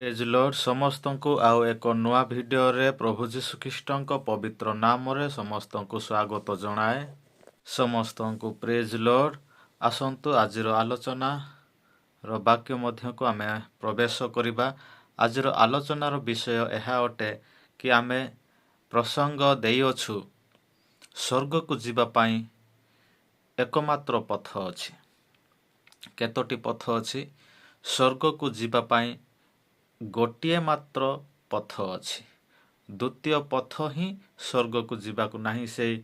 ପ୍ରେଜ୍ ଲର୍ଡ ସମସ୍ତଙ୍କୁ ଆଉ ଏକ ନୂଆ ଭିଡ଼ିଓରେ ପ୍ରଭୁ ଯୀଶୁଖ୍ରୀଷ୍ଟଙ୍କ ପବିତ୍ର ନାମରେ ସମସ୍ତଙ୍କୁ ସ୍ୱାଗତ ଜଣାଏ। ସମସ୍ତଙ୍କୁ ପ୍ରେଜ୍ ଲର୍ଡ। ଆସନ୍ତୁ ଆଜିର ଆଲୋଚନାର ବାକ୍ୟ ମଧ୍ୟକୁ ଆମେ ପ୍ରବେଶ କରିବା। ଆଜିର ଆଲୋଚନାର ବିଷୟ ଏହା ଅଟେ କି ଆମେ ପ୍ରସଙ୍ଗ ଦେଇଅଛୁ ସ୍ୱର୍ଗକୁ ଯିବା ପାଇଁ ଏକମାତ୍ର ପଥ ଅଛି। କେତୋଟି ପଥ ଅଛି? ସ୍ୱର୍ଗକୁ ଯିବା ପାଇଁ ଗୋଟିଏ ମାତ୍ର ପଥ ଅଛି। ଦ୍ୱିତୀୟ ପଥ ହିଁ ସ୍ୱର୍ଗକୁ ଯିବାକୁ ନାହିଁ। ସେଇ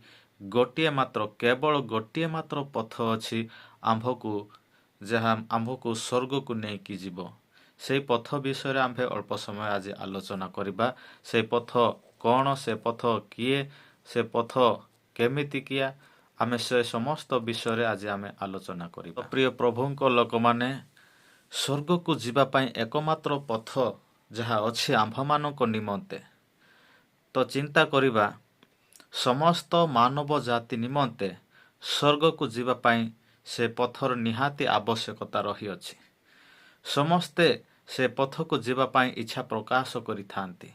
ଗୋଟିଏ ମାତ୍ର, କେବଳ ଗୋଟିଏ ମାତ୍ର ପଥ ଅଛି ଯାହା ଆମ୍ଭକୁ ସ୍ୱର୍ଗକୁ ନେଇକି ଯିବ। ସେଇ ପଥ ବିଷୟରେ ଆମ୍ଭେ ଅଳ୍ପ ସମୟ ଆଜି ଆଲୋଚନା କରିବା। ସେଇ ପଥ କ'ଣ, ସେ ପଥ କିଏ, ସେ ପଥ କେମିତିକିଆ, ଆମେ ସେ ସମସ୍ତ ବିଷୟରେ ଆଜି ଆମେ ଆଲୋଚନା କରିବା। ପ୍ରିୟ ପ୍ରଭୁଙ୍କ ଲୋକମାନେ, ସ୍ୱର୍ଗକୁ ଯିବା ପାଇଁ ଏକମାତ୍ର ପଥ ଯାହା ଅଛି ଆମ୍ଭମାନଙ୍କ ନିମନ୍ତେ, ତ ଚିନ୍ତା କରିବା ସମସ୍ତ ମାନବ ଜାତି ନିମନ୍ତେ ସ୍ୱର୍ଗକୁ ଯିବା ପାଇଁ ସେ ପଥର ନିହାତି ଆବଶ୍ୟକତା ରହିଅଛି। ସମସ୍ତେ ସେ ପଥକୁ ଯିବା ପାଇଁ ଇଚ୍ଛା ପ୍ରକାଶ କରିଥାନ୍ତି।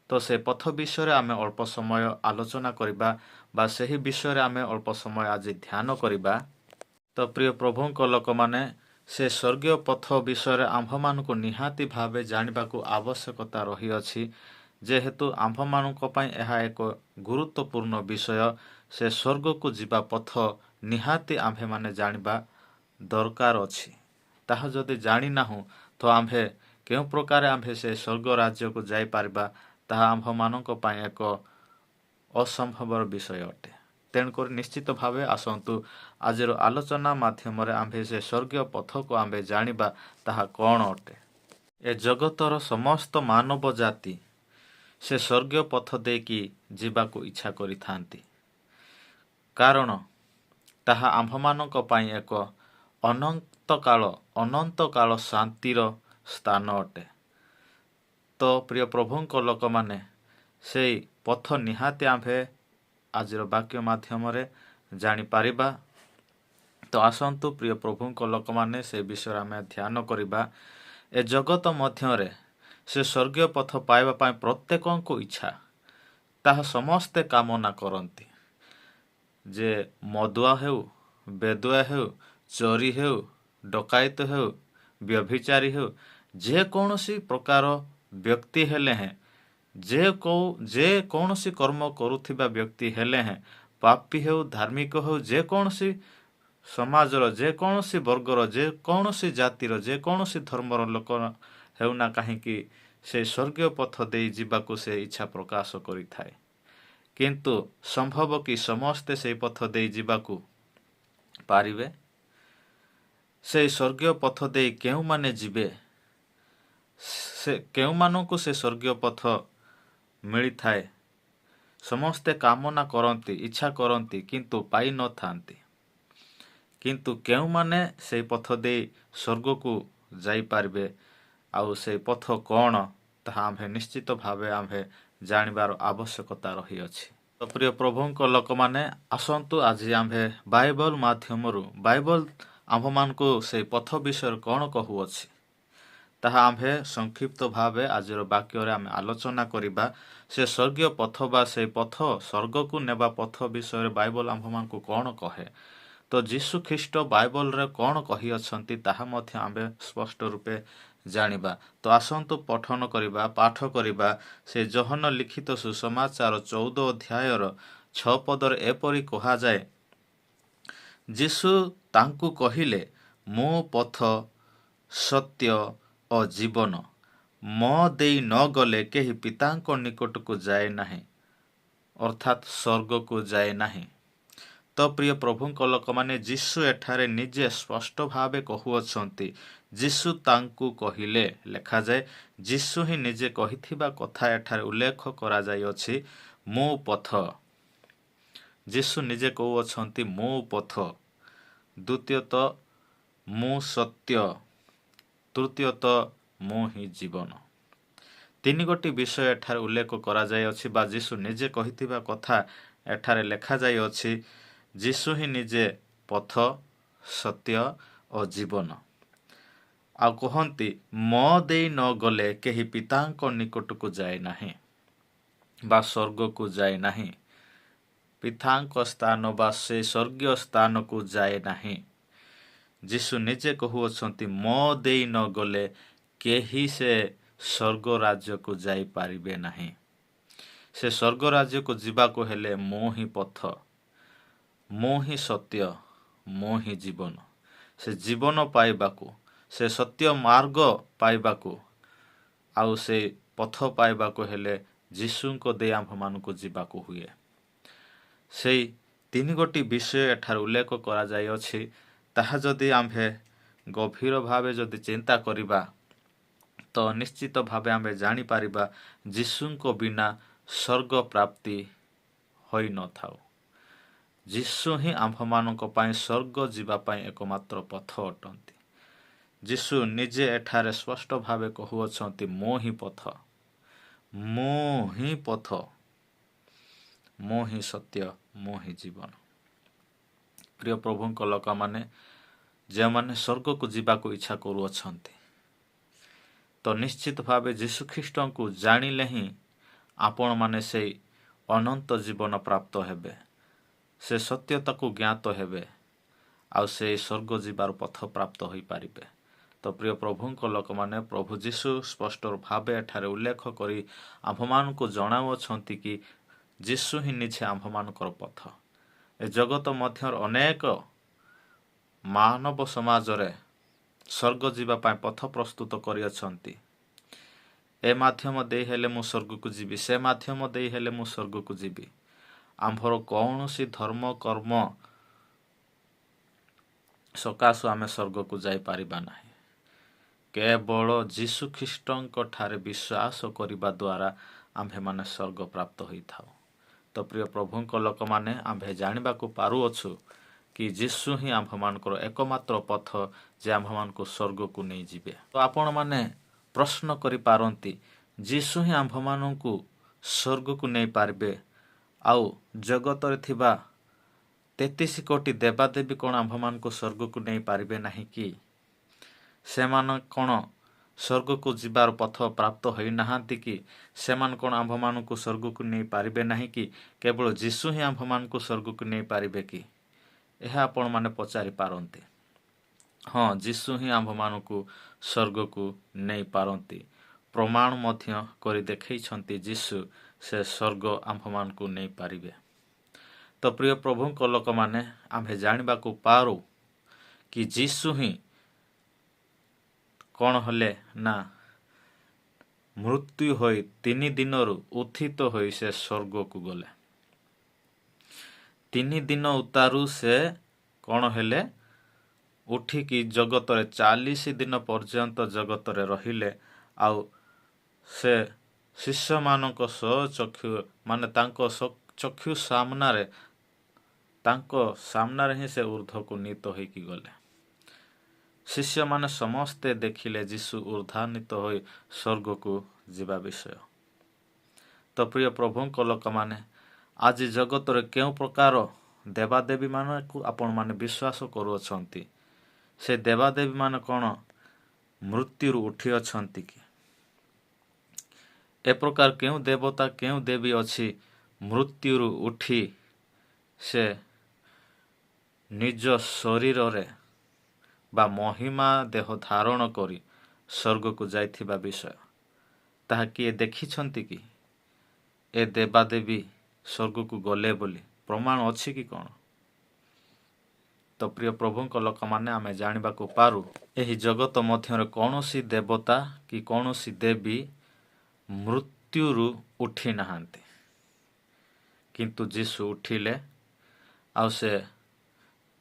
ତ ସେ ପଥ ବିଷୟରେ ଆମେ ଅଳ୍ପ ସମୟ ଆଲୋଚନା କରିବା ବା ସେହି ବିଷୟରେ ଆମେ ଅଳ୍ପ ସମୟ ଆଜି ଧ୍ୟାନ କରିବା। ତ ପ୍ରିୟ ପ୍ରଭୁଙ୍କ ଲୋକମାନେ, ସେ ସ୍ୱର୍ଗୀୟ ପଥ ବିଷୟରେ ଆମ୍ଭମାନଙ୍କୁ ନିହାତି ଭାବେ ଜାଣିବାକୁ ଆବଶ୍ୟକତା ରହିଅଛି। ଯେହେତୁ ଆମ୍ଭମାନଙ୍କ ପାଇଁ ଏହା ଏକ ଗୁରୁତ୍ୱପୂର୍ଣ୍ଣ ବିଷୟ, ସେ ସ୍ୱର୍ଗକୁ ଯିବା ପଥ ନିହାତି ଆମ୍ଭେମାନେ ଜାଣିବା ଦରକାର ଅଛି। ତାହା ଯଦି ଜାଣିନାହୁଁ ତ ଆମ୍ଭେ କେଉଁ ପ୍ରକାରେ ଆମ୍ଭେ ସେ ସ୍ୱର୍ଗ ରାଜ୍ୟକୁ ଯାଇପାରିବା, ତାହା ଆମ୍ଭମାନଙ୍କ ପାଇଁ ଏକ ଅସମ୍ଭବର ବିଷୟ ଅଟେ। ତେଣୁକରି ନିଶ୍ଚିତ ଭାବେ ଆସନ୍ତୁ ଆଜିର ଆଲୋଚନା ମାଧ୍ୟମରେ ଆମ୍ଭେ ସେ ସ୍ୱର୍ଗୀୟ ପଥକୁ ଆମ୍ଭେ ଜାଣିବା, ତାହା କ'ଣ ଅଟେ। ଏ ଜଗତର ସମସ୍ତ ମାନବ ଜାତି ସେ ସ୍ୱର୍ଗୀୟ ପଥ ଦେଇକି ଯିବାକୁ ଇଚ୍ଛା କରିଥାନ୍ତି। କାରଣ ତାହା ଆମ୍ଭମାନଙ୍କ ପାଇଁ ଏକ ଅନନ୍ତକାଳ ଶାନ୍ତିର ସ୍ଥାନ ଅଟେ। ତ ପ୍ରିୟ ପ୍ରଭୁଙ୍କ ଲୋକମାନେ, ସେଇ ପଥ ନିହାତି ଆମ୍ଭେ ଆଜିର ବାକ୍ୟ ମାଧ୍ୟମରେ ଜାଣିପାରିବା। ତ ଆସନ୍ତୁ ପ୍ରିୟ ପ୍ରଭୁଙ୍କ ଲୋକମାନେ, ସେ ବିଷୟରେ ଆମେ ଧ୍ୟାନ କରିବା। ଏ ଜଗତ ମଧ୍ୟରେ ସେ ସ୍ୱର୍ଗୀୟ ପଥ ପାଇବା ପାଇଁ ପ୍ରତ୍ୟେକଙ୍କୁ ଇଚ୍ଛା, ତାହା ସମସ୍ତେ କାମନା କରନ୍ତି। ଯେ ମଦୁଆ ହେଉ, ବେଦୁଆ ହେଉ, ଚୋରି ହେଉ, ଡକାୟତ ହେଉ, ବ୍ୟଭିଚାରୀ ହେଉ, ଯେକୌଣସି ପ୍ରକାର ବ୍ୟକ୍ତି ହେଲେ ହେଁ, ଯେ କୌଣସି କର୍ମ କରୁଥିବା ବ୍ୟକ୍ତି ହେଲେ ହେଁ, ପାପୀ ହେଉ, ଧାର୍ମିକ ହେଉ, ଯେକୌଣସି ସମାଜର, ଯେକୌଣସି ବର୍ଗର, ଯେକୌଣସି ଜାତିର, ଯେକୌଣସି ଧର୍ମର ଲୋକ ହେଉନା କାହିଁକି, ସେ ସ୍ୱର୍ଗୀୟ ପଥ ଦେଇ ଯିବାକୁ ସେ ଇଚ୍ଛା ପ୍ରକାଶ କରିଥାଏ। କିନ୍ତୁ ସମ୍ଭବ କି ସମସ୍ତେ ସେହି ପଥ ଦେଇ ଯିବାକୁ ପାରିବେ? ସେହି ସ୍ୱର୍ଗୀୟ ପଥ ଦେଇ କେଉଁମାନେ ଯିବେ? କେଉଁମାନଙ୍କୁ ସେ ସ୍ୱର୍ଗୀୟ ପଥ ମିଳିଥାଏ? ସମସ୍ତେ କାମନା କରନ୍ତି, ଇଚ୍ଛା କରନ୍ତି, କିନ୍ତୁ ପାଇନଥାନ୍ତି। କିନ୍ତୁ କେଉଁମାନେ ସେହି ପଥ ଦେଇ ସ୍ୱର୍ଗକୁ ଯାଇପାରିବେ, ଆଉ ସେହି ପଥ କ'ଣ, ତାହା ଆମ୍ଭେ ନିଶ୍ଚିତ ଭାବେ ଆମ୍ଭେ ଜାଣିବାର ଆବଶ୍ୟକତା ରହିଅଛି। ତ ପ୍ରିୟ ପ୍ରଭୁଙ୍କ ଲୋକମାନେ, ଆସନ୍ତୁ ଆଜି ଆମ୍ଭେ ବାଇବଲ ମାଧ୍ୟମରୁ, ବାଇବଲ ଆମ୍ଭମାନଙ୍କୁ ସେହି ପଥ ବିଷୟରେ କ'ଣ କହୁଅଛି, ତାହା ଆମ୍ଭେ ସଂକ୍ଷିପ୍ତ ଭାବେ ଆଜିର ବାକ୍ୟରେ ଆମେ ଆଲୋଚନା କରିବା। ସେ ସ୍ୱର୍ଗୀୟ ପଥ ବା ସେହି ପଥ, ସ୍ୱର୍ଗକୁ ନେବା ପଥ ବିଷୟରେ ବାଇବଲ ଆମ୍ଭମାନଙ୍କୁ କ'ଣ କହେ। ତ ଯୀଶୁ ଖ୍ରୀଷ୍ଟ ବାଇବଲରେ କ'ଣ କହିଅଛନ୍ତି, ତାହା ମଧ୍ୟ ଆମ୍ଭେ ସ୍ପଷ୍ଟ ରୂପେ ଜାଣିବା। ତ ଆସନ୍ତୁ ପଠନ କରିବା, ପାଠ କରିବା। ସେ ଯୋହନ ଲିଖିତ ସୁସମାଚାର 14 ଅଧ୍ୟାୟର 6 ପଦରେ ଏପରି କୁହାଯାଏ, ଯୀଶୁ ତାଙ୍କୁ କହିଲେ, ମୁଁ ପଥ, ସତ୍ୟ ଓ ଜୀବନ। ମୋ ଦେଇ ନ ଗଲେ କେହି ପିତାଙ୍କ ନିକଟକୁ ଯାଏ ନାହିଁ, ଅର୍ଥାତ୍ ସ୍ୱର୍ଗକୁ ଯାଏ ନାହିଁ। ତ ପ୍ରିୟ ପ୍ରଭୁଙ୍କ ଲୋକମାନେ, ଯୀଶୁ ଏଠାରେ ନିଜେ ସ୍ପଷ୍ଟ ଭାବେ କହୁଅଛନ୍ତି। ଯୀଶୁ ତାଙ୍କୁ କହିଲେ ଲେଖାଯାଏ, ଯୀଶୁ ହିଁ ନିଜେ କହିଥିବା କଥା ଏଠାରେ ଉଲ୍ଲେଖ କରାଯାଇଅଛି, ମୁଁ ପଥ। ଯୀଶୁ ନିଜେ କହୁଅଛନ୍ତି, ମୁଁ ପଥ। ଦ୍ୱିତୀୟତଃ ମୁଁ ସତ୍ୟ, ତୃତୀୟତଃ ମୁଁ ହିଁ ଜୀବନ। ତିନି ଗୋଟି ବିଷୟ ଏଠାରେ ଉଲ୍ଲେଖ କରାଯାଇଅଛି ବା ଯୀଶୁ ନିଜେ କହିଥିବା କଥା ଏଠାରେ ଲେଖାଯାଇଅଛି। ଯୀଶୁ ହିଁ ନିଜେ ପଥ, ସତ୍ୟ ଓ ଜୀବନ। ଆଉ କହନ୍ତି ମୋ ଦେଇ ନ ଗଲେ କେହି ପିତାଙ୍କ ନିକଟକୁ ଯାଏ ନାହିଁ ବା ସ୍ୱର୍ଗକୁ ଯାଏ ନାହିଁ। ପିତାଙ୍କ ସ୍ଥାନ ବା ସେ ସ୍ୱର୍ଗୀୟ ସ୍ଥାନକୁ ଯାଏ ନାହିଁ। ଯୀଶୁ ନିଜେ କହୁଅଛନ୍ତି ମୋ ଦେଇ ନ ଗଲେ କେହି ସେ ସ୍ୱର୍ଗ ରାଜ୍ୟକୁ ଯାଇପାରିବେ ନାହିଁ। ସେ ସ୍ୱର୍ଗ ରାଜ୍ୟକୁ ଯିବାକୁ ହେଲେ ମୁଁ ହିଁ ପଥ, ମୁଁ ହିଁ ସତ୍ୟ, ମୁଁ ହିଁ ଜୀବନ। ସେ ଜୀବନ ପାଇବାକୁ, ସେ ସତ୍ୟ ମାର୍ଗ ପାଇବାକୁ, ଆଉ ସେ ପଥ ପାଇବାକୁ ହେଲେ ଯୀଶୁଙ୍କ ଦେଇ ଆମ୍ଭମାନଙ୍କୁ ଯିବାକୁ ହୁଏ। ସେଇ 3 ବିଷୟ ଏଠାରେ ଉଲ୍ଲେଖ କରାଯାଇଅଛି। ତାହା ଯଦି ଆମ୍ଭେ ଗଭୀର ଭାବେ ଯଦି ଚିନ୍ତା କରିବା ତ ନିଶ୍ଚିତ ଭାବେ ଆମ୍ଭେ ଜାଣିପାରିବା ଯୀଶୁଙ୍କ ବିନା ସ୍ୱର୍ଗ ପ୍ରାପ୍ତି ହୋଇନଥାଉ। ଯୀଶୁ ହିଁ ଆମ୍ଭମାନଙ୍କ ପାଇଁ ସ୍ୱର୍ଗ ଯିବା ପାଇଁ ଏକମାତ୍ର ପଥ ଅଟନ୍ତି। ଯୀଶୁ ନିଜେ ଏଠାରେ ସ୍ପଷ୍ଟ ଭାବେ କହୁଅଛନ୍ତି ମୁଁ ହିଁ ପଥ, ମୁଁ ହିଁ ପଥ, ମୁଁ ହିଁ ସତ୍ୟ, ମୁଁ ହିଁ ଜୀବନ। ପ୍ରିୟ ପ୍ରଭୁଙ୍କ ଲୋକମାନେ ଯେଉଁମାନେ ସ୍ୱର୍ଗକୁ ଯିବାକୁ ଇଚ୍ଛା କରୁଅଛନ୍ତି ତ ନିଶ୍ଚିତ ଭାବେ ଯୀଶୁଖ୍ରୀଷ୍ଟଙ୍କୁ ଜାଣିଲେ ହିଁ ଆପଣମାନେ ସେଇ ଅନନ୍ତ ଜୀବନ ପ୍ରାପ୍ତ ହେବେ, ସେ ସତ୍ୟତାକୁ ଜ୍ଞାତ ହେବେ, ଆଉ ସେଇ ସ୍ୱର୍ଗ ଯିବାର ପଥ ପ୍ରାପ୍ତ ହୋଇପାରିବେ। ତ ପ୍ରିୟ ପ୍ରଭୁଙ୍କ ଲୋକମାନେ ପ୍ରଭୁ ଯୀଶୁ ସ୍ପଷ୍ଟ ଭାବେ ଏଠାରେ ଉଲ୍ଲେଖ କରି ଆମ୍ଭମାନଙ୍କୁ ଜଣାଉଅଛନ୍ତି କି ଯୀଶୁ ହିଁ ନିଜେ ଆମ୍ଭମାନଙ୍କର ପଥ। ଏ ଜଗତ ମଧ୍ୟରେ ଅନେକ ମାନବ ସମାଜରେ ସ୍ୱର୍ଗ ଯିବା ପାଇଁ ପଥ ପ୍ରସ୍ତୁତ କରିଅଛନ୍ତି। ଏ ମାଧ୍ୟମ ଦେଇ ହେଲେ ମୁଁ ସ୍ୱର୍ଗକୁ ଯିବି, ସେ ମାଧ୍ୟମ ଦେଇ ହେଲେ ମୁଁ ସ୍ୱର୍ଗକୁ ଯିବି। ଆମ୍ଭର କୌଣସି ଧର୍ମ କର୍ମ ସକାଶୁ ଆମେ ସ୍ୱର୍ଗକୁ ଯାଇପାରିବା ନାହିଁ। କେବଳ ଯୀଶୁଖ୍ରୀଷ୍ଟଙ୍କ ଠାରେ ବିଶ୍ୱାସ କରିବା ଦ୍ୱାରା ଆମ୍ଭେମାନେ ସ୍ୱର୍ଗ ପ୍ରାପ୍ତ ହୋଇଥାଉ। ତ ପ୍ରିୟ ପ୍ରଭୁଙ୍କ ଲୋକମାନେ ଆମ୍ଭେ ଜାଣିବାକୁ ପାରୁଅଛୁ କି ଯୀଶୁ ହିଁ ଆମ୍ଭମାନଙ୍କର ଏକମାତ୍ର ପଥ ଯେ ଆମ୍ଭମାନଙ୍କୁ ସ୍ୱର୍ଗକୁ ନେଇଯିବେ। ତ ଆପଣମାନେ ପ୍ରଶ୍ନ କରିପାରନ୍ତି ଯୀଶୁ ହିଁ ଆମ୍ଭମାନଙ୍କୁ ସ୍ୱର୍ଗକୁ ନେଇପାରିବେ, ଆଉ ଜଗତରେ ଥିବା 33 କୋଟି ଦେବାଦେବୀ କ'ଣ ଆମ୍ଭମାନଙ୍କୁ ସ୍ୱର୍ଗକୁ ନେଇପାରିବେ ନାହିଁ କି? ସେମାନେ କ'ଣ ସ୍ୱର୍ଗକୁ ଯିବାର ପଥ ପ୍ରାପ୍ତ ହୋଇନାହାନ୍ତି କି? ସେମାନେ କ'ଣ ଆମ୍ଭମାନଙ୍କୁ ସ୍ୱର୍ଗକୁ ନେଇପାରିବେ ନାହିଁ କି? କେବଳ ଯୀଶୁ ହିଁ ଆମ୍ଭମାନଙ୍କୁ ସ୍ୱର୍ଗକୁ ନେଇପାରିବେ କି? ଏହା ଆପଣମାନେ ପଚାରିପାରନ୍ତି। ହଁ, ଯୀଶୁ ହିଁ ଆମ୍ଭମାନଙ୍କୁ ସ୍ୱର୍ଗକୁ ନେଇପାରନ୍ତି। ପ୍ରମାଣ ମଧ୍ୟ କରି ଦେଖାଇଛନ୍ତି ଯୀଶୁ ସେ ସ୍ୱର୍ଗ ଆମ୍ଭମାନଙ୍କୁ ନେଇପାରିବେ। ତ ପ୍ରିୟ ପ୍ରଭୁଙ୍କ ଲୋକମାନେ ଆମ୍ଭେ ଜାଣିବାକୁ ପାରୁ କି ଯୀଶୁ ହିଁ କ'ଣ ହେଲେ ନା ମୃତ୍ୟୁ ହୋଇ 3 ଦିନରୁ ଉତ୍ଥିତ ହୋଇ ସେ ସ୍ୱର୍ଗକୁ ଗଲେ। 3 ଦିନ ଉତ୍ତାରୁ ସେ କ'ଣ ହେଲେ ଉଠିକି ଜଗତରେ 40 ଦିନ ପର୍ଯ୍ୟନ୍ତ ଜଗତରେ ରହିଲେ, ଆଉ ସେ ଶିଷ୍ୟମାନଙ୍କ ସହ ତାଙ୍କ ଚକ୍ଷୁ ସାମ୍ନାରେ ହିଁ ସେ ଉର୍ଦ୍ଧ୍ୱକୁ ନୀତ ହୋଇକି ଗଲେ। ଶିଷ୍ୟମାନେ ସମସ୍ତେ ଦେଖିଲେ ଯୀଶୁ ଉର୍ଦ୍ଧ୍ୱାନ୍ୱିତ ହୋଇ ସ୍ୱର୍ଗକୁ ଯିବା ବିଷୟ। ତ ପ୍ରିୟ ପ୍ରଭୁଙ୍କ ଲୋକମାନେ ଆଜି ଜଗତରେ କେଉଁ ପ୍ରକାର ଦେବାଦେବୀମାନଙ୍କୁ ଆପଣମାନେ ବିଶ୍ୱାସ କରୁଅଛନ୍ତି? ସେ ଦେବାଦେବୀମାନେ କ'ଣ ମୃତ୍ୟୁରୁ ଉଠିଅଛନ୍ତି କି? ଏ ପ୍ରକାର କେଉଁ ଦେବତା କେଉଁ ଦେବୀ ଅଛି ମୃତ୍ୟୁରୁ ଉଠି ସେ ନିଜ ଶରୀରରେ ବା ମହିମା ଦେହ ଧାରଣ କରି ସ୍ୱର୍ଗକୁ ଯାଇଥିବା ବିଷୟ ତାହା କିଏ ଦେଖିଛନ୍ତି କି? ଏ ଦେବାଦେବୀ ସ୍ୱର୍ଗକୁ ଗଲେ ବୋଲି ପ୍ରମାଣ ଅଛି କି କ'ଣ? ତ ପ୍ରିୟ ପ୍ରଭୁଙ୍କ ଲୋକମାନେ ଆମେ ଜାଣିବାକୁ ପାରୁ ଏହି ଜଗତ ମଧ୍ୟରେ କୌଣସି ଦେବତା କି କୌଣସି ଦେବୀ ମୃତ୍ୟୁରୁ ଉଠି ନାହାନ୍ତି, କିନ୍ତୁ ଯୀଶୁ ଉଠିଲେ, ଆଉ ସେ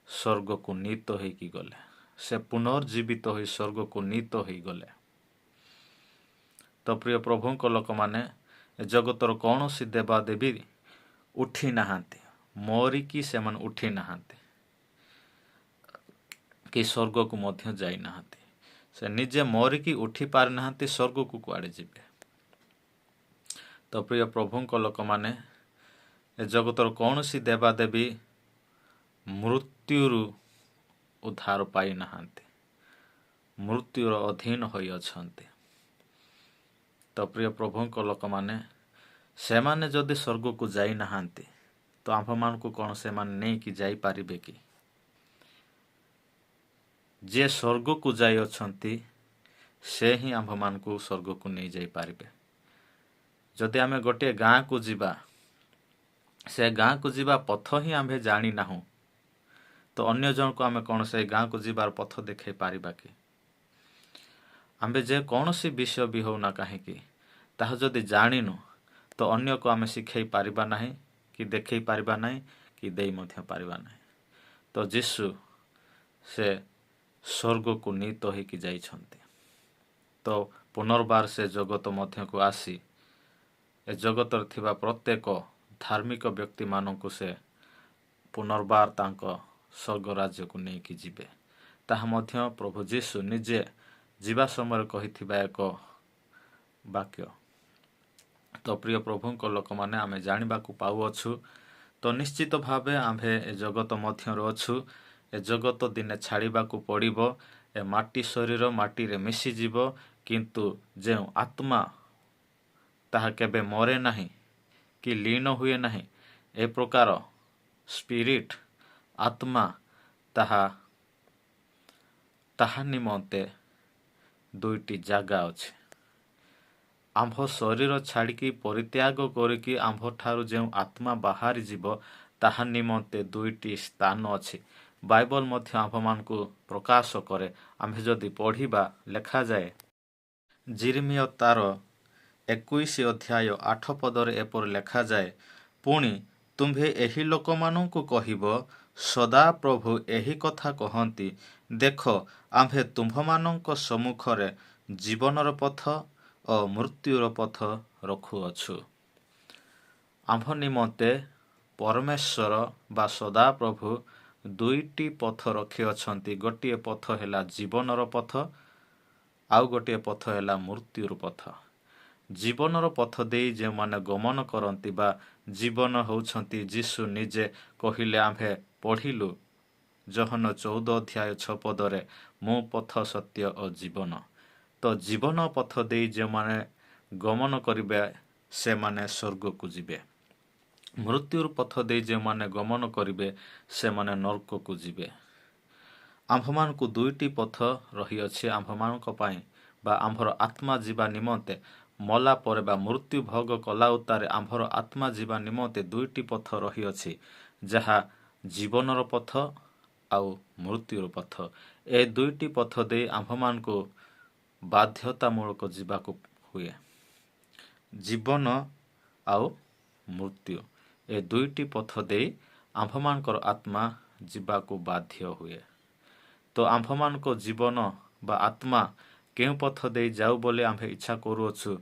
ସ୍ୱର୍ଗକୁ ନୀତ ହୋଇକି ଗଲେ। ସେ ପୁନର୍ଜୀବିତ ହୋଇ ସ୍ୱର୍ଗକୁ ନୀତ ହୋଇଗଲେ। ତ ପ୍ରିୟ ପ୍ରଭୁଙ୍କ ଲୋକମାନେ ଏ ଜଗତର କୌଣସି ଦେବାଦେବୀ ଉଠି ନାହାନ୍ତି, ମରିକି ସେମାନେ ଉଠି ନାହାନ୍ତି କି ସ୍ୱର୍ଗକୁ ମଧ୍ୟ ଯାଇନାହାନ୍ତି। ସେ ନିଜେ ମରିକି ଉଠି ପାରିନାହାନ୍ତି, ସ୍ୱର୍ଗକୁ କୁଆଡ଼େ ଯିବେ? ତ ପ୍ରିୟ ପ୍ରଭୁଙ୍କ ଲୋକମାନେ ଏ ଜଗତର କୌଣସି ଦେବାଦେବୀ ମୃତ୍ୟୁରୁ ଉଦ୍ଧାର ପାଇନାହାନ୍ତି। ମୃତ୍ୟୁର ଅଧୀନ ହୋଇଅଛନ୍ତି। ତ ପ୍ରିୟ ପ୍ରଭୁଙ୍କ ଲୋକମାନେ, ସେମାନେ ଯଦି ସ୍ୱର୍ଗକୁ ଯାଇନାହାନ୍ତି ତ ଆମ୍ଭମାନଙ୍କୁ କ'ଣ ସେମାନେ ନେଇକି ଯାଇପାରିବେ କି? ଯିଏ ସ୍ୱର୍ଗକୁ ଯାଇଅଛନ୍ତି ସେ ହିଁ ଆମ୍ଭମାନଙ୍କୁ ସ୍ୱର୍ଗକୁ ନେଇଯାଇପାରିବେ। ଯଦି ଆମେ ଗୋଟିଏ ଗାଁକୁ ଯିବା, ସେ ଗାଁକୁ ଯିବା ପଥ ହିଁ ଆମ୍ଭେ ଜାଣିନାହୁଁ ତ ଅନ୍ୟ ଜଣକୁ ଆମେ କ'ଣ ସେ ଗାଁକୁ ଯିବାର ପଥ ଦେଖାଇ ପାରିବା କି? ଆମ୍ଭେ ଯେକୌଣସି ବିଷୟ ବି ହେଉନା କାହିଁକି, ତାହା ଯଦି ଜାଣିନୁ ତ ଅନ୍ୟକୁ ଆମେ ଶିଖାଇ ପାରିବା ନାହିଁ, କି ଦେଖାଇ ପାରିବା ନାହିଁ, କି ଦେଇ ମଧ୍ୟ ପାରିବା ନାହିଁ। ତ ଯୀଶୁ ସେ ସ୍ୱର୍ଗକୁ ନୀତ ହୋଇକି ଯାଇଛନ୍ତି। ତ ପୁନର୍ବାର ସେ ଜଗତ ମଧ୍ୟକୁ ଆସି ଏ ଜଗତରେ ଥିବା ପ୍ରତ୍ୟେକ ଧାର୍ମିକ ବ୍ୟକ୍ତିମାନଙ୍କୁ ସେ ପୁନର୍ବାର ତାଙ୍କ ସ୍ୱର୍ଗ ରାଜ୍ୟକୁ ନେଇକି ଯିବେ। ତାହା ମଧ୍ୟ ପ୍ରଭୁ ଯୀଶୁ ନିଜେ ଯିବା ସମୟରେ କହିଥିବା ଏକ ବାକ୍ୟ। ତ ପ୍ରିୟ ପ୍ରଭୁଙ୍କ ଲୋକମାନେ, ଆମେ ଜାଣିବାକୁ ପାଉଅଛୁ ତ ନିଶ୍ଚିତ ଭାବେ ଆମ୍ଭେ ଏ ଜଗତ ମଧ୍ୟରେ ଅଛୁ। ଏ ଜଗତ ଦିନେ ଛାଡ଼ିବାକୁ ପଡ଼ିବ। ଏ ମାଟି ଶରୀର ମାଟିରେ ମିଶିଯିବ, କିନ୍ତୁ ଯେଉଁ ଆତ୍ମା ତାହା କେବେ ମରେ ନାହିଁ କି ଲୀନ ହୁଏ ନାହିଁ। ଏ ପ୍ରକାର ସ୍ପିରିଟ୍ ଆତ୍ମା ତାହା ନିମନ୍ତେ ଦୁଇଟି ଜାଗା ଅଛି। ଆମ୍ଭ ଶରୀର ଛାଡ଼ିକି ପରିତ୍ୟାଗ କରିକି ଆମ୍ଭଠାରୁ ଯେଉଁ ଆତ୍ମା ବାହାରିଯିବ ତାହା ନିମନ୍ତେ ଦୁଇଟି ସ୍ଥାନ ଅଛି। ବାଇବଲ ମଧ୍ୟ ଆମ୍ଭମାନଙ୍କୁ ପ୍ରକାଶ କରେ। ଆମ୍ଭେ ଯଦି ପଢ଼ିବା, ଲେଖାଯାଏ ଯିରିମିୟ ତାର 21 ଅଧ୍ୟାୟ 8 ପଦରେ ଏପରି ଲେଖାଯାଏ, ପୁଣି ତୁମ୍ଭେ ଏହି ଲୋକମାନଙ୍କୁ କହିବ, ସଦାପ୍ରଭୁ ଏହି କଥା କହନ୍ତି, ଦେଖ ଆମ୍ଭେ ତୁମ୍ଭମାନଙ୍କ ସମ୍ମୁଖରେ ଜୀବନର ପଥ ଓ ମୃତ୍ୟୁର ପଥ ରଖୁଅଛୁ। ଆମ୍ଭ ନିମନ୍ତେ ପରମେଶ୍ୱର ବା ସଦାପ୍ରଭୁ ଦୁଇଟି ପଥ ରଖିଅଛନ୍ତି। ଗୋଟିଏ ପଥ ହେଲା ଜୀବନର ପଥ, ଆଉ ଗୋଟିଏ ପଥ ହେଲା ମୃତ୍ୟୁର ପଥ। ଜୀବନର ପଥ ଦେଇ ଯେଉଁମାନେ ଗମନ କରନ୍ତି ବା ଜୀବନ ହେଉଛନ୍ତି ଯୀଶୁ ନିଜେ କହିଲେ, ଆମ୍ଭେ ପଢ଼ିଲୁ ଯୋହନ 14 ଅଧ୍ୟାୟ 6 ପଦରେ, ମୁଁ ପଥ ସତ୍ୟ ଓ ଜୀବନ। ତ ଜୀବନ ପଥ ଦେଇ ଯେଉଁମାନେ ଗମନ କରିବେ ସେମାନେ ସ୍ୱର୍ଗକୁ ଯିବେ। ମୃତ୍ୟୁର ପଥ ଦେଇ ଯେଉଁମାନେ ଗମନ କରିବେ ସେମାନେ ନର୍କକୁ ଯିବେ। ଆମ୍ଭମାନଙ୍କୁ ଦୁଇଟି ପଥ ରହିଅଛି ଆମ୍ଭମାନଙ୍କ ପାଇଁ, ବା ଆମ୍ଭର ଆତ୍ମା ଯିବା ନିମନ୍ତେ। ମଲା ପରେ ବା ମୃତ୍ୟୁ ଭୋଗ କଲା ଉତ୍ତାରେ ଆମ୍ଭର ଆତ୍ମା ଯିବା ନିମନ୍ତେ ଦୁଇଟି ପଥ ରହିଅଛି, ଯାହା ଜୀବନର ପଥ ଆଉ ମୃତ୍ୟୁର ପଥ। ଏ ଦୁଇଟି ପଥ ଦେଇ ଆମ୍ଭମାନଙ୍କୁ ବାଧ୍ୟତାମୂଳକ ଯିବାକୁ ହୁଏ। ଜୀବନ ଆଉ ମୃତ୍ୟୁ, ଏ ଦୁଇଟି ପଥ ଦେଇ ଆମ୍ଭମାନଙ୍କର ଆତ୍ମା ଯିବାକୁ ବାଧ୍ୟ ହୁଏ। ତ ଆମ୍ଭମାନଙ୍କ ଜୀବନ ବା ଆତ୍ମା କେଉଁ ପଥ ଦେଇ ଯାଉ ବୋଲି ଆମ୍ଭେ ଇଚ୍ଛା କରୁଅଛୁ,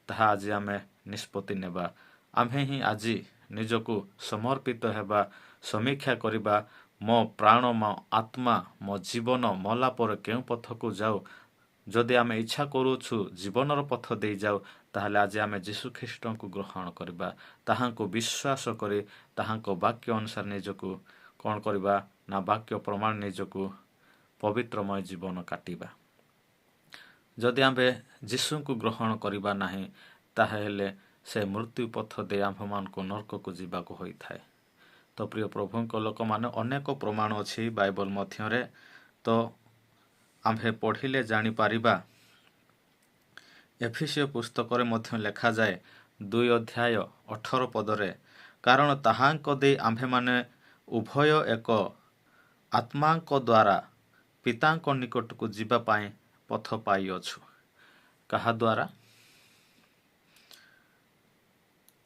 ତାହା ଆଜି ଆମେ ନିଷ୍ପତ୍ତି ନେବା। ଆମ୍ଭେ ହିଁ ଆଜି ନିଜକୁ ସମର୍ପିତ ହେବା, ସମୀକ୍ଷା କରିବା, ମୋ ପ୍ରାଣ, ମୋ ଆତ୍ମା, ମୋ ଜୀବନ ମଲା ପରେ କେଉଁ ପଥକୁ ଯାଉ। ଯଦି ଆମେ ଇଚ୍ଛା କରୁଅଛୁ ଜୀବନର ପଥ ଦେଇ ଯାଉ, ତାହେଲେ ଆଜି ଆମେ ଯୀଶୁଖ୍ରୀଷ୍ଟଙ୍କୁ ଗ୍ରହଣ କରିବା। ତାହାଙ୍କୁ ବିଶ୍ୱାସ କରି ତାହାଙ୍କ ବାକ୍ୟ ଅନୁସାରେ ନିଜକୁ କ'ଣ କରିବା ନା ବାକ୍ୟ ପ୍ରମାଣ ନିଜକୁ ପବିତ୍ରମୟ ଜୀବନ କାଟିବା। ଯଦି ଆମ୍ଭେ ଯୀଶୁଙ୍କୁ ଗ୍ରହଣ କରିବା ନାହିଁ, ତାହେଲେ ସେ ମୃତ୍ୟୁ ପଥ ଦେଇ ଆମ୍ଭମାନଙ୍କୁ ନର୍କକୁ ଯିବାକୁ ହୋଇଥାଏ। ତ ପ୍ରିୟ ପ୍ରଭୁଙ୍କ ଲୋକମାନେ, ଅନେକ ପ୍ରମାଣ ଅଛି ବାଇବଲ ମଧ୍ୟରେ। ତ ଆମ୍ଭେ ପଢ଼ିଲେ ଜାଣିପାରିବା। ଏଫେସୀୟ ପୁସ୍ତକରେ ମଧ୍ୟ ଲେଖାଯାଏ 2 ଅଧ୍ୟାୟ 18 ପଦରେ, କାରଣ ତାହାଙ୍କ ଦେଇ ଆମ୍ଭେମାନେ ଉଭୟ ଏକ ଆତ୍ମାଙ୍କ ଦ୍ୱାରା ପିତାଙ୍କ ନିକଟକୁ ଯିବା ପାଇଁ ପଥ ପାଇଅଛୁ। କାହା ଦ୍ୱାରା?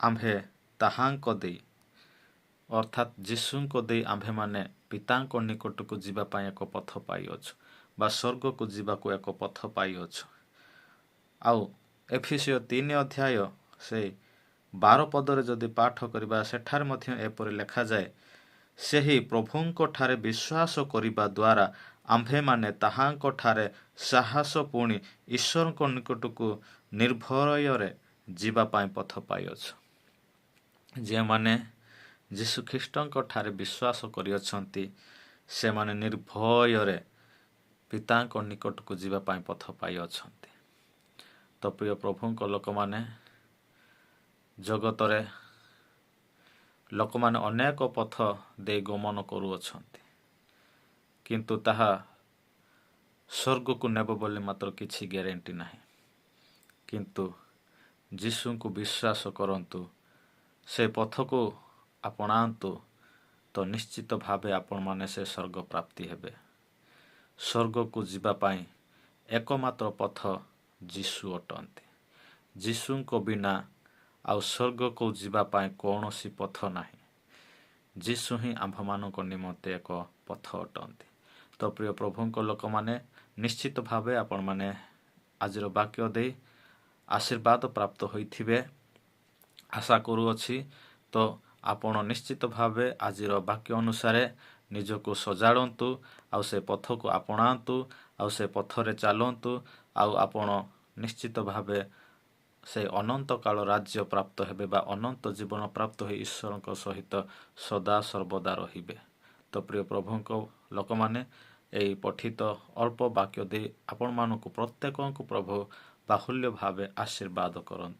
ଆମ୍ଭେ ତାହାଙ୍କ ଦେଇ, ଅର୍ଥାତ୍ ଯୀଶୁଙ୍କ ଦେଇ ଆମ୍ଭେମାନେ ପିତାଙ୍କ ନିକଟକୁ ଯିବା ପାଇଁ ଏକ ପଥ ପାଇଅଛୁ, ବା ସ୍ୱର୍ଗକୁ ଯିବାକୁ ଏକ ପଥ ପାଇଅଛୁ। ଆଉ ଏଫେସୀୟ 3 ଅଧ୍ୟାୟ ସେଇ 12 ପଦରେ ଯଦି ପାଠ କରିବା, ସେଠାରେ ମଧ୍ୟ ଏପରି ଲେଖାଯାଏ, ସେହି ପ୍ରଭୁଙ୍କଠାରେ ବିଶ୍ୱାସ କରିବା ଦ୍ୱାରା ଆମ୍ଭେମାନେ ତାହାଙ୍କଠାରେ ସାହସ ପୁଣି ଈଶ୍ୱରଙ୍କ ନିକଟକୁ ନିର୍ଭୟରେ ଯିବା ପାଇଁ ପଥ ପାଇଅଛୁ। ଯେଉଁମାନେ ଯୀଶୁଖ୍ରୀଷ୍ଟଙ୍କ ଠାରେ ବିଶ୍ୱାସ କରିଅଛନ୍ତି ସେମାନେ ନିର୍ଭୟରେ ପିତାଙ୍କ ନିକଟକୁ ଯିବା ପାଇଁ ପଥ ପାଇଅଛନ୍ତି। ତ ପ୍ରିୟ ପ୍ରଭୁଙ୍କ ଲୋକମାନେ, ଜଗତରେ ଲୋକମାନେ ଅନେକ ପଥ ଦେଇ ଗମନ କରୁଅଛନ୍ତି, କିନ୍ତୁ ତାହା ସ୍ୱର୍ଗକୁ ନେବ ବୋଲି ମାତ୍ର କିଛି ଗ୍ୟାରେଣ୍ଟି ନାହିଁ। କିନ୍ତୁ ଯୀଶୁଙ୍କୁ ବିଶ୍ୱାସ କରନ୍ତୁ, ସେ ପଥକୁ ଆପଣାନ୍ତୁ, ତ ନିଶ୍ଚିତ ଭାବେ ଆପଣମାନେ ସେ ସ୍ୱର୍ଗ ପ୍ରାପ୍ତି ହେବେ। ସ୍ୱର୍ଗକୁ ଯିବା ପାଇଁ ଏକମାତ୍ର ପଥ ଯୀଶୁ ଅଟନ୍ତି। ଯୀଶୁଙ୍କ ବିନା ଆଉ ସ୍ୱର୍ଗକୁ ଯିବା ପାଇଁ କୌଣସି ପଥ ନାହିଁ। ଯୀଶୁ ହିଁ ଆମ୍ଭମାନଙ୍କ ନିମନ୍ତେ ଏକ ପଥ ଅଟନ୍ତି। ତ ପ୍ରିୟ ପ୍ରଭୁଙ୍କ ଲୋକମାନେ, ନିଶ୍ଚିତ ଭାବେ ଆପଣମାନେ ଆଜିର ବାକ୍ୟ ଦେଇ ଆଶୀର୍ବାଦ ପ୍ରାପ୍ତ ହୋଇଥିବେ ଆଶା କରୁଅଛି। ତ ଆପଣ ନିଶ୍ଚିତ ଭାବେ ଆଜିର ବାକ୍ୟ ଅନୁସାରେ ନିଜକୁ ସଜାଡ଼ନ୍ତୁ, ଆଉ ସେ ପଥକୁ ଆପଣାନ୍ତୁ, ଆଉ ସେ ପଥରେ ଚାଲନ୍ତୁ, ଆଉ ଆପଣ ନିଶ୍ଚିତ ଭାବେ ସେ ଅନନ୍ତ କାଳ ରାଜ୍ୟ ପ୍ରାପ୍ତ ହେବେ ବା ଅନନ୍ତ ଜୀବନ ପ୍ରାପ୍ତ ହୋଇ ଈଶ୍ୱରଙ୍କ ସହିତ ସଦା ସର୍ବଦା ରହିବେ। ତ ପ୍ରିୟ ପ୍ରଭୁଙ୍କ ଲୋକମାନେ, ଏହି ପଠିତ ଅଳ୍ପ ବାକ୍ୟ ଦେଇ ଆପଣମାନଙ୍କୁ ପ୍ରତ୍ୟେକଙ୍କୁ ପ୍ରଭୁ ବାହୁଲ୍ୟ ଭାବେ ଆଶୀର୍ବାଦ କରନ୍ତୁ।